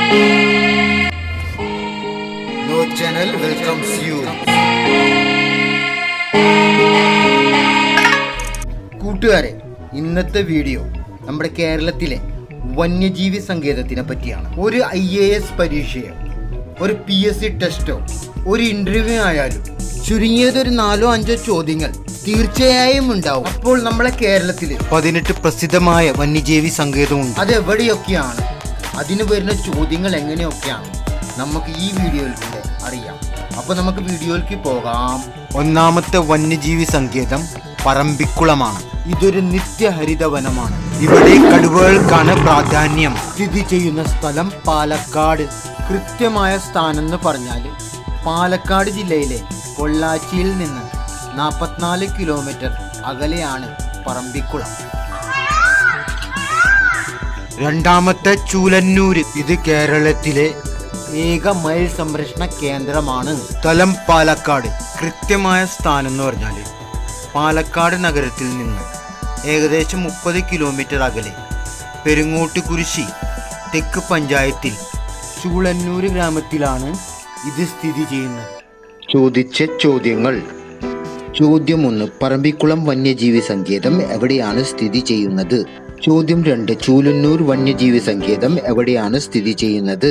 No channel welcomes you. കൂട്ടുകാരെ, ഇന്നത്തെ video നമ്മുടെ കേരളത്തിലെ വന്യജീവി സങ്കേതത്തിനെ പറ്റിയാണ്. ഒരു IAS പരീക്ഷയോ ഒരു PSC ടെസ്റ്റോ ഒരു ഇന്റർവ്യൂ ആയാലും ചുരുങ്ങിയതൊരു 4-5 ചോദ്യങ്ങൾ തീർച്ചയായും ഉണ്ടാവും. അപ്പോൾ നമ്മളെ കേരളത്തിൽ 18 പ്രസിദ്ധമായ വന്യജീവി സങ്കേതമുണ്ട്. അത് എവിടെയൊക്കെയാണ്, അതിന് വരുന്ന ചോദ്യങ്ങൾ എങ്ങനെയൊക്കെയാണ് നമുക്ക് ഈ വീഡിയോയിലൂടെ അറിയാം. അപ്പോൾ നമുക്ക് വീഡിയോയിലേക്ക് പോകാം. ഒന്നാമത്തെ വന്യജീവി സങ്കേതം പറമ്പിക്കുളമാണ്. ഇതൊരു നിത്യഹരിത വനമാണ്. ഇവിടെ കടുവകൾക്കാണ് പ്രാധാന്യം. സ്ഥിതി ചെയ്യുന്ന സ്ഥലം പാലക്കാട്. കൃത്യമായ സ്ഥാനം എന്ന് പറഞ്ഞാൽ പാലക്കാട് ജില്ലയിലെ പൊള്ളാച്ചിയിൽ നിന്ന് 44 കിലോമീറ്റർ അകലെയാണ് പറമ്പിക്കുളം. രണ്ടാമത്തെ ചൂലന്നൂര്. ഇത് കേരളത്തിലെ ഏക മയിൽ സംരക്ഷണ കേന്ദ്രമാണ്. സ്ഥലം പാലക്കാട്. കൃത്യമായ സ്ഥാനം എന്ന് പറഞ്ഞാൽ പാലക്കാട് നഗരത്തിൽ നിന്ന് ഏകദേശം 30 കിലോമീറ്റർ അകലെ പെരുങ്ങോട്ടുകുരിശി തെക്ക് പഞ്ചായത്തിൽ ചൂളന്നൂര് ഗ്രാമത്തിലാണ് ഇത് സ്ഥിതി ചെയ്യുന്നത്. ചോദിച്ച ചോദ്യങ്ങൾ. ചോദ്യം 1, പറമ്പിക്കുളം വന്യജീവി സങ്കേതം എവിടെയാണ് സ്ഥിതി ചെയ്യുന്നത്? ചോദ്യം 2, ചൂലന്നൂർ വന്യജീവി സങ്കേതം എവിടെയാണ് സ്ഥിതി ചെയ്യുന്നത്?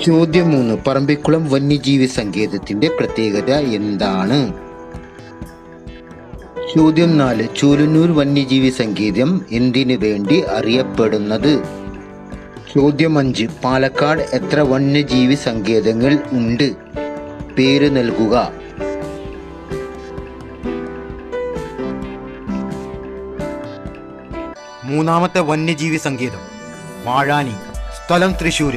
ചോദ്യം 3, പറമ്പിക്കുളം വന്യജീവി സങ്കേതത്തിന്റെ പ്രത്യേകത എന്താണ്? ചോദ്യം 4, ചൂലന്നൂർ വന്യജീവി സങ്കേതം എന്തിനു വേണ്ടി അറിയപ്പെടുന്നത്? ചോദ്യം 5, പാലക്കാട് എത്ര വന്യജീവി സങ്കേതങ്ങൾ ഉണ്ട്? പേര് നൽകുക. മൂന്നാമത്തെ വന്യജീവി സങ്കേതം വാഴാനി. സ്ഥലം തൃശ്ശൂർ.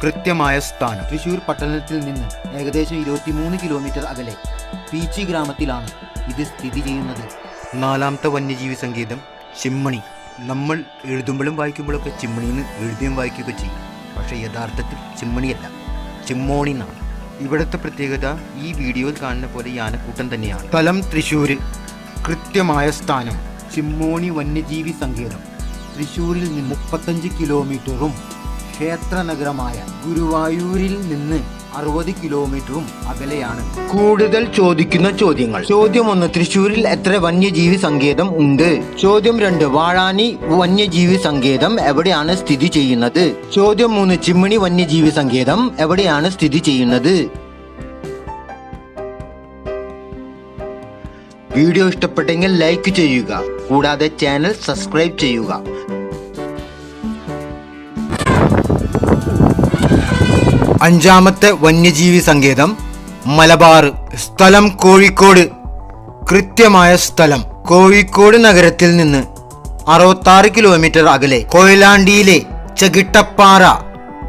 കൃത്യമായ സ്ഥാനം തൃശ്ശൂർ പട്ടണത്തിൽ നിന്ന് ഏകദേശം 23 കിലോമീറ്റർ അകലെ പീച്ചി ഗ്രാമത്തിലാണ് ഇത് സ്ഥിതി ചെയ്യുന്നത്. നാലാമത്തെ വന്യജീവി സങ്കേതം ചിമ്മണി. നമ്മൾ എഴുതുമ്പോഴും വായിക്കുമ്പോഴൊക്കെ ചിമ്മണിന്ന് എഴുതിയും വായിക്കുകയൊക്കെ ചെയ്യും. പക്ഷേ യഥാർത്ഥത്തിൽ ചിമ്മണിയല്ല, ചിമ്മോണി എന്നാണ്. ഇവിടുത്തെ പ്രത്യേകത ഈ വീഡിയോയിൽ കാണുന്ന പോലെ യാനക്കൂട്ടം തന്നെയാണ്. സ്ഥലം തൃശ്ശൂർ. കൃത്യമായ സ്ഥാനം ചിമ്മോണി വന്യജീവി സങ്കേതം തൃശ്ശൂരിൽ നിന്ന് 35 കിലോമീറ്ററും ക്ഷേത്ര നഗരമായ ഗുരുവായൂരിൽ നിന്ന് 60 കിലോമീറ്ററും അകലെയാണ്. കൂടുതൽ ചോദിക്കുന്ന ചോദ്യങ്ങൾ. ചോദ്യം 1, തൃശ്ശൂരിൽ എത്ര വന്യജീവി സങ്കേതം ഉണ്ട്? ചോദ്യം 2, വാഴാനി വന്യജീവി സങ്കേതം എവിടെയാണ് സ്ഥിതി ചെയ്യുന്നത്? ചോദ്യം 3, ചിമ്മിണി വന്യജീവി സങ്കേതം എവിടെയാണ് സ്ഥിതി ചെയ്യുന്നത്? വീഡിയോ ഇഷ്ടപ്പെട്ടെങ്കിൽ ലൈക്ക് ചെയ്യുക, കൂടാതെ ചാനൽ സബ്സ്ക്രൈബ് ചെയ്യുക. അഞ്ചാമത്തെ വന്യജീവി സങ്കേതം മലബാർ. സ്ഥലം കോഴിക്കോട്. കൃത്യമായ സ്ഥലം കോഴിക്കോട് നഗരത്തിൽ നിന്ന് 66 കിലോമീറ്റർ അകലെ കൊയിലാണ്ടിയിലെ ചകിട്ടപ്പാറ,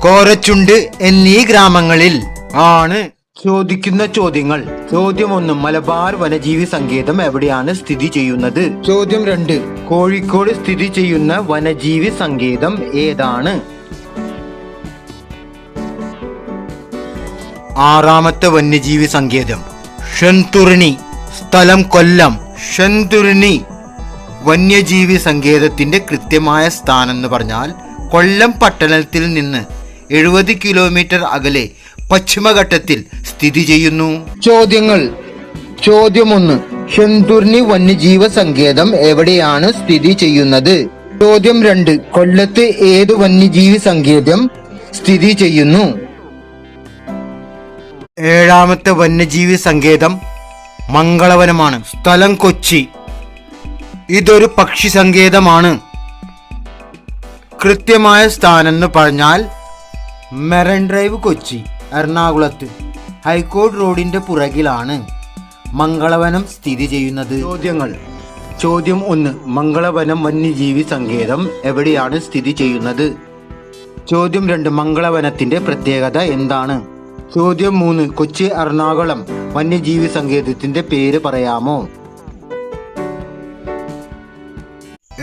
കോരച്ചുണ്ട് എന്നീ ഗ്രാമങ്ങളിൽ ആണ്. ചോദിക്കുന്ന ചോദ്യങ്ങൾ. ചോദ്യം 1, മലബാർ വന്യജീവി സങ്കേതം എവിടെയാണ് സ്ഥിതി ചെയ്യുന്നത്? ചോദ്യം 2, കോഴിക്കോട് സ്ഥിതി ചെയ്യുന്ന വന്യജീവി സങ്കേതം ഏതാണ്? ആറാമത്തെ വന്യജീവി സങ്കേതം ഷെൻതുർണി. സ്ഥലം കൊല്ലം. ഷെൻതുർണി വന്യജീവി സങ്കേതത്തിന്റെ കൃത്യമായ സ്ഥാനം എന്ന് പറഞ്ഞാൽ കൊല്ലം പട്ടണത്തിൽ നിന്ന് 70 കിലോമീറ്റർ അകലെ പശ്ചിമഘട്ടത്തിൽ സ്ഥിതി ചെയ്യുന്നു. ചോദ്യങ്ങൾ. ചോദ്യം 1, ഷെൻതുർണി വന്യജീവി സങ്കേതം എവിടെയാണ് സ്ഥിതി ചെയ്യുന്നത്? ചോദ്യം 2, കൊല്ലത്ത് ഏത് വന്യജീവി സങ്കേതം സ്ഥിതി ചെയ്യുന്നു? ഏഴാമത്തെ വന്യജീവി സങ്കേതം മംഗളവനമാണ്. സ്ഥലം കൊച്ചി. ഇതൊരു പക്ഷി സങ്കേതമാണ്. കൃത്യമായ സ്ഥാനം എന്ന് പറഞ്ഞാൽ മെറൈൻ ഡ്രൈവ് കൊച്ചി, എറണാകുളത്ത് ഹൈക്കോടതി റോഡിന്റെ പുറകിലാണ് മംഗളവനം സ്ഥിതി ചെയ്യുന്നത്. ചോദ്യങ്ങൾ. ചോദ്യം 1, മംഗളവനം വന്യജീവി സങ്കേതം എവിടെയാണ് സ്ഥിതി ചെയ്യുന്നത്? ചോദ്യം 2, മംഗളവനത്തിന്റെ പ്രത്യേകത എന്താണ്? ചോദ്യം 3, കൊച്ചി എറണാകുളം വന്യജീവി സങ്കേതത്തിന്റെ പേര് പറയാമോ?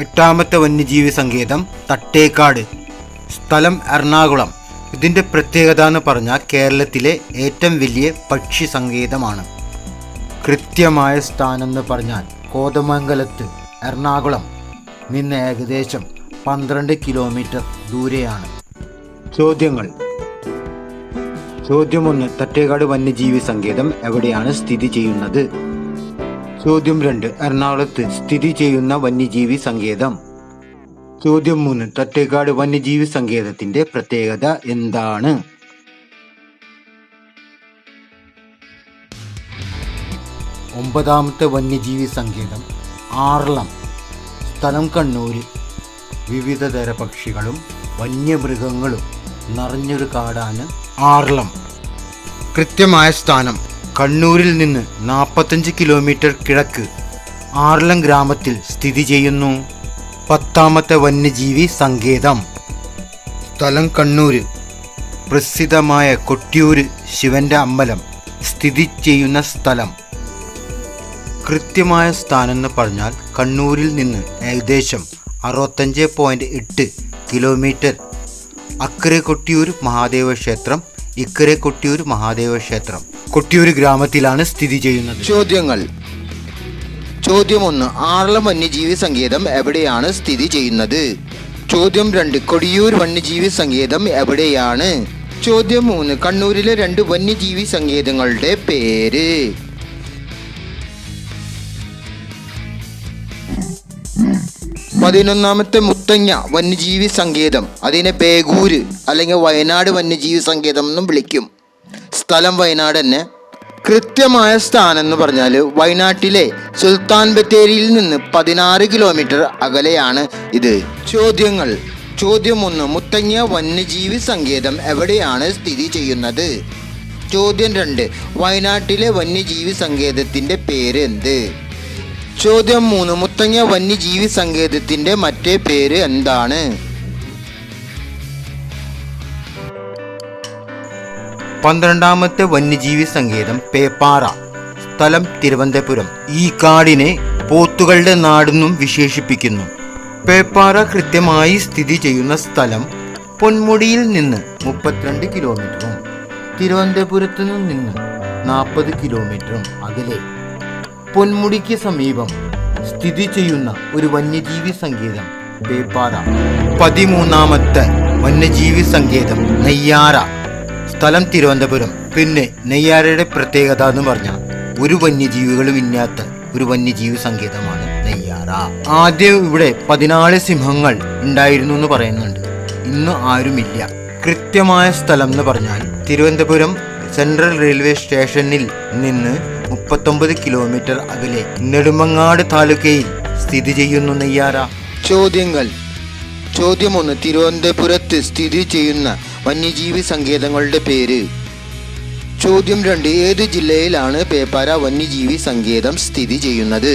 എട്ടാമത്തെ വന്യജീവി സങ്കേതം തട്ടേക്കാട്. സ്ഥലം എറണാകുളം. ഇതിന്റെ പ്രത്യേകത എന്ന് പറഞ്ഞാൽ കേരളത്തിലെ ഏറ്റവും വലിയ പക്ഷി സങ്കേതമാണ്. കൃത്യമായ സ്ഥാനം എന്ന് പറഞ്ഞാൽ കോതമംഗലത്ത് എറണാകുളം നിന്ന് ഏകദേശം 12 കിലോമീറ്റർ ദൂരെയാണ്. ചോദ്യങ്ങൾ. ചോദ്യം 1. തട്ടേക്കാട് വന്യജീവി സങ്കേതം എവിടെയാണ് സ്ഥിതി ചെയ്യുന്നത്? ചോദ്യം 2. എറണാകുളത്ത് സ്ഥിതി ചെയ്യുന്ന വന്യജീവി സങ്കേതം. ചോദ്യം 3. തട്ടേക്കാട് വന്യജീവി സങ്കേതത്തിന്റെ പ്രത്യേകത എന്താണ്? ഒമ്പതാമത്തെ വന്യജീവി സങ്കേതം ആർളം. സ്ഥലം കണ്ണൂര്. വിവിധതര പക്ഷികളും വന്യമൃഗങ്ങളും നിറഞ്ഞൊരു കാടാണ് ആർളം. കൃത്യമായ സ്ഥാനം കണ്ണൂരിൽ നിന്ന് 45 കിലോമീറ്റർ കിഴക്ക് ആർളം ഗ്രാമത്തിൽ സ്ഥിതി ചെയ്യുന്നു. 10ാമത്തെ വന്യജീവി സങ്കേതം സ്ഥലം കണ്ണൂര്. പ്രസിദ്ധമായ കൊട്ടിയൂര് ശിവന്റെ അമ്പലം സ്ഥിതി ചെയ്യുന്ന സ്ഥലം. കൃത്യമായ സ്ഥാനം എന്ന് പറഞ്ഞാൽ കണ്ണൂരിൽ നിന്ന് ഏകദേശം 65.8 കിലോമീറ്റർ അക്കരെ കൊട്ടിയൂർ മഹാദേവ ക്ഷേത്രം, ഇക്കരെ കൊട്ടിയൂർ മഹാദേവ ക്ഷേത്രം കൊട്ടിയൂർ ഗ്രാമത്തിലാണ് സ്ഥിതി ചെയ്യുന്നത്. ചോദ്യങ്ങൾ. ചോദ്യം 1. ആർളം വന്യജീവി സങ്കേതം എവിടെയാണ് സ്ഥിതി ചെയ്യുന്നത്? ചോദ്യം 2. കൊടിയൂർ വന്യജീവി സങ്കേതം എവിടെയാണ്? ചോദ്യം 3. കണ്ണൂരിലെ 2 വന്യജീവി സങ്കേതങ്ങളുടെ പേര്. 11ാമത്തെ മുത്തങ്ങ വന്യജീവി സങ്കേതം, അതിനെ ബേഗൂര് അല്ലെങ്കിൽ വയനാട് വന്യജീവി സങ്കേതം എന്നും വിളിക്കും. സ്ഥലം വയനാട് തന്നെ. കൃത്യമായ സ്ഥാനം എന്ന് പറഞ്ഞാൽ വയനാട്ടിലെ സുൽത്താൻ ബത്തേരിയിൽ നിന്ന് 16 കിലോമീറ്റർ അകലെയാണ് ഇത്. ചോദ്യങ്ങൾ. ചോദ്യം 1. മുത്തങ്ങ വന്യജീവി സങ്കേതം എവിടെയാണ് സ്ഥിതി ചെയ്യുന്നത്? ചോദ്യം 2. വയനാട്ടിലെ വന്യജീവി സങ്കേതത്തിന്റെ പേര് എന്ത്? ചോദ്യം 3. മുത്തങ്ങ വന്യജീവി സങ്കേതത്തിന്റെ മറ്റേ പേര് എന്താണ്? 12ാമത്തെ വന്യജീവി സങ്കേതം പേപ്പാറ. സ്ഥലം തിരുവനന്തപുരം. ഈ കാടിനെ പോത്തുകളുടെ നാടെന്നും വിശേഷിപ്പിക്കുന്നു. പേപ്പാറ കൃത്യമായി സ്ഥിതി ചെയ്യുന്ന സ്ഥലം പൊന്മുടിയിൽ നിന്ന് 32 കിലോമീറ്ററും തിരുവനന്തപുരത്തു നിന്ന് 40 കിലോമീറ്ററും അകലെ പൊന്മുടിക്ക് സമീപം സ്ഥിതി ചെയ്യുന്ന ഒരു വന്യജീവി സങ്കേതം പേപ്പാറ. 13ാമത്തെ വന്യജീവി സങ്കേതം നെയ്യാറ. സ്ഥലം തിരുവനന്തപുരം. പിന്നെ നെയ്യാറയുടെ പ്രത്യേകത എന്ന് പറഞ്ഞാൽ ഒരു വന്യജീവികളും ഇല്ലാത്ത ഒരു വന്യജീവി സങ്കേതമാണ് നെയ്യാറ. ആദ്യം ഇവിടെ 14 സിംഹങ്ങൾ ഉണ്ടായിരുന്നു എന്ന് പറയുന്നുണ്ട്. ഇന്ന് ആരുമില്ല. കൃത്യമായ സ്ഥലം എന്ന് പറഞ്ഞാൽ തിരുവനന്തപുരം സെൻട്രൽ റെയിൽവേ സ്റ്റേഷനിൽ നിന്ന് 39 കിലോമീറ്റർ അകലെ നെടുമങ്ങാട് താലൂക്കയിൽ സ്ഥിതി ചെയ്യുന്നു നെയ്യാറ. ചോദ്യങ്ങൾ. ചോദ്യം 1. തിരുവനന്തപുരത്ത് സ്ഥിതി ചെയ്യുന്ന വന്യജീവി സങ്കേതങ്ങളുടെ പേര്. ചോദ്യം 2. ഏത് ജില്ലയിലാണ് പേപ്പാറ വന്യജീവി സങ്കേതം സ്ഥിതി ചെയ്യുന്നത്?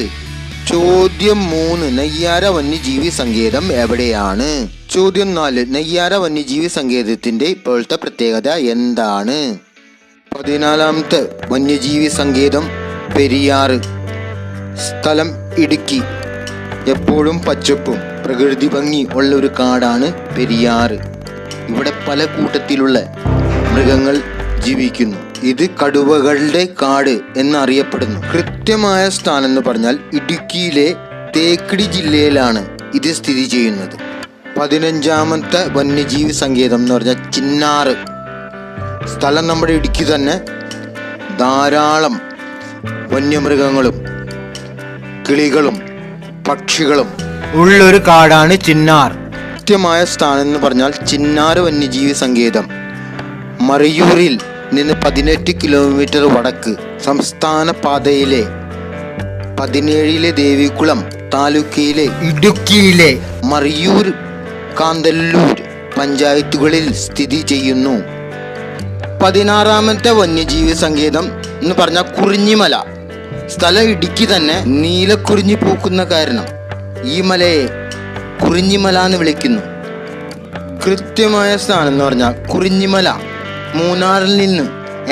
ചോദ്യം 3. നെയ്യാറ വന്യജീവി സങ്കേതം എവിടെയാണ്? ചോദ്യം 4. നെയ്യാറ വന്യജീവി സങ്കേതത്തിന്റെ ഇപ്പോഴത്തെ പ്രത്യേകത എന്താണ്? 14ാമത്തെ വന്യജീവി സങ്കേതം പെരിയാറ്. സ്ഥലം ഇടുക്കി. എപ്പോഴും പച്ചപ്പും പ്രകൃതി ഭംഗി ഉള്ള ഒരു കാടാണ് പെരിയാറ്. ഇവിടെ പല കൂട്ടത്തിലുള്ള മൃഗങ്ങൾ ജീവിക്കുന്നു. ഇത് കടുവകളുടെ കാട് എന്നറിയപ്പെടുന്നു. കൃത്യമായ സ്ഥാനം എന്ന് പറഞ്ഞാൽ ഇടുക്കിയിലെ തേക്കടി ജില്ലയിലാണ് ഇത് സ്ഥിതി ചെയ്യുന്നത്. 15ാമത്തെ വന്യജീവി സങ്കേതം എന്ന് പറഞ്ഞാൽ ചിന്നാറ്. സ്ഥലം നമ്മുടെ ഇടുക്കി തന്നെ. ധാരാളം വന്യമൃഗങ്ങളും കിളികളും പക്ഷികളും ഉള്ളൊരു കാടാണ് ചിന്നാർ. കൃത്യമായ സ്ഥാനം എന്ന് പറഞ്ഞാൽ ചിന്നാർ വന്യജീവി സങ്കേതം മറയൂരിൽ നിന്ന് 18 കിലോമീറ്റർ വടക്ക് സംസ്ഥാന പാതയിലെ 17 ദേവികുളം താലൂക്കിലെ ഇടുക്കിയിലെ മറയൂർ കാന്തല്ലൂർ പഞ്ചായത്തുകളിൽ സ്ഥിതി ചെയ്യുന്നു. 16ാമത്തെ വന്യജീവി സങ്കേതം എന്ന് പറഞ്ഞാൽ കുറിഞ്ഞിമല. സ്ഥലം ഇടുക്കി തന്നെ. നീലക്കുറിഞ്ഞി പൂക്കുന്ന കാരണം ഈ മലയെ കുറിഞ്ഞിമല എന്ന് വിളിക്കുന്നു. കൃത്യമായ സ്ഥാനം എന്ന് പറഞ്ഞാൽ കുറിഞ്ഞിമല മൂന്നാറിൽ നിന്ന്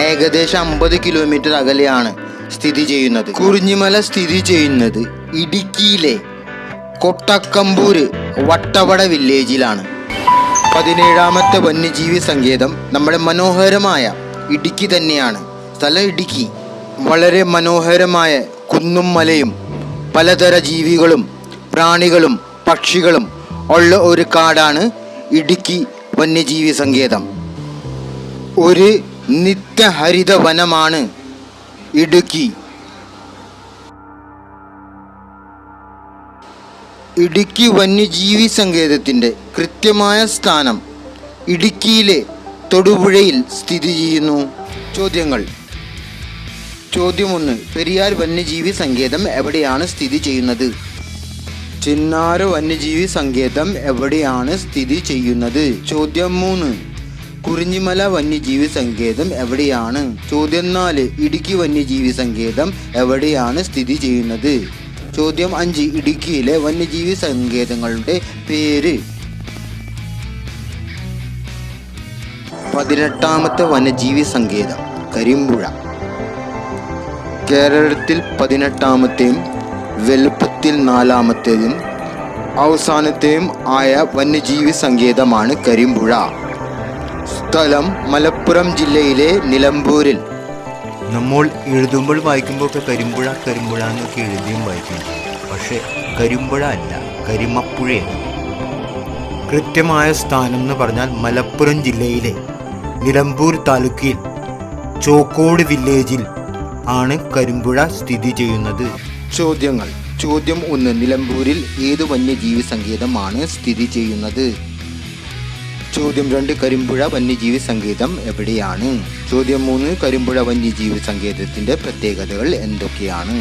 ഏകദേശം 50 കിലോമീറ്റർ അകലെയാണ് സ്ഥിതി ചെയ്യുന്നത്. കുറിഞ്ഞിമല സ്ഥിതി ചെയ്യുന്നത് ഇടുക്കിയിലെ കൊട്ടക്കമ്പൂര് വട്ടവട വില്ലേജിലാണ്. 17ാമത്തെ വന്യജീവി സങ്കേതം നമ്മുടെ മനോഹരമായ ഇടുക്കി തന്നെയാണ്. സ്ഥലം ഇടുക്കി. വളരെ മനോഹരമായ കുന്നും മലയും പലതര ജീവികളും പ്രാണികളും പക്ഷികളും ഉള്ള ഒരു കാടാണ് ഇടുക്കി വന്യജീവി സങ്കേതം ഒരു നിത്യഹരിത വനമാണ് ഇടുക്കി. ഇടുക്കി വന്യജീവി സങ്കേതത്തിൻ്റെ കൃത്യമായ സ്ഥാനം ഇടുക്കിയിലെ തൊടുപുഴയിൽ സ്ഥിതി ചെയ്യുന്നു. ചോദ്യങ്ങൾ. ചോദ്യം 1. പെരിയാർ വന്യജീവി സങ്കേതം എവിടെയാണ് സ്ഥിതി ചെയ്യുന്നത്? ചിന്നാർ വന്യജീവി സങ്കേതം എവിടെയാണ് സ്ഥിതി ചെയ്യുന്നത്? ചോദ്യം 3. കുറിഞ്ഞിമല വന്യജീവി സങ്കേതം എവിടെയാണ്? ചോദ്യം 4. ഇടുക്കി വന്യജീവി സങ്കേതം എവിടെയാണ് സ്ഥിതി ചെയ്യുന്നത്? ചോദ്യം 5. ഇടുക്കിയിലെ വന്യജീവി സങ്കേതങ്ങളുടെ പേര്. 18ാമത്തെ വന്യജീവി സങ്കേതം കരിമ്പുഴ. കേരളത്തിൽ 18ാമത്തെയും വലുപ്പത്തിൽ 4ാമത്തേതും അവസാനത്തെയും ആയ വന്യജീവി സങ്കേതമാണ് കരിമ്പുഴ. സ്ഥലം മലപ്പുറം ജില്ലയിലെ നിലമ്പൂരിൽ. നമ്മൾ എഴുതുമ്പോൾ വായിക്കുമ്പോൾ ഒക്കെ കരിമ്പുഴ കരിമ്പുഴ എന്നൊക്കെ എഴുതിയും വായിക്കും. പക്ഷേ കരിമ്പുഴ അല്ല, കരിമപ്പുഴയാണ്. കൃത്യമായ സ്ഥാനം എന്ന് പറഞ്ഞാൽ മലപ്പുറം ജില്ലയിലെ നിലമ്പൂർ താലൂക്കിൽ ചോക്കോട് വില്ലേജിൽ ആണ് കരിമ്പുഴ സ്ഥിതി ചെയ്യുന്നത്. ചോദ്യങ്ങൾ. ചോദ്യം 1. നിലമ്പൂരിൽ ഏത് വന്യജീവി സങ്കേതമാണ് സ്ഥിതി ചെയ്യുന്നത്? ചോദ്യം 2. കരിമ്പുഴ വന്യജീവി സങ്കേതം എവിടെയാണ്? ചോദ്യം 3. കരിമ്പുഴ വന്യജീവി സങ്കേതത്തിൻ്റെ പ്രത്യേകതകൾ എന്തൊക്കെയാണ്?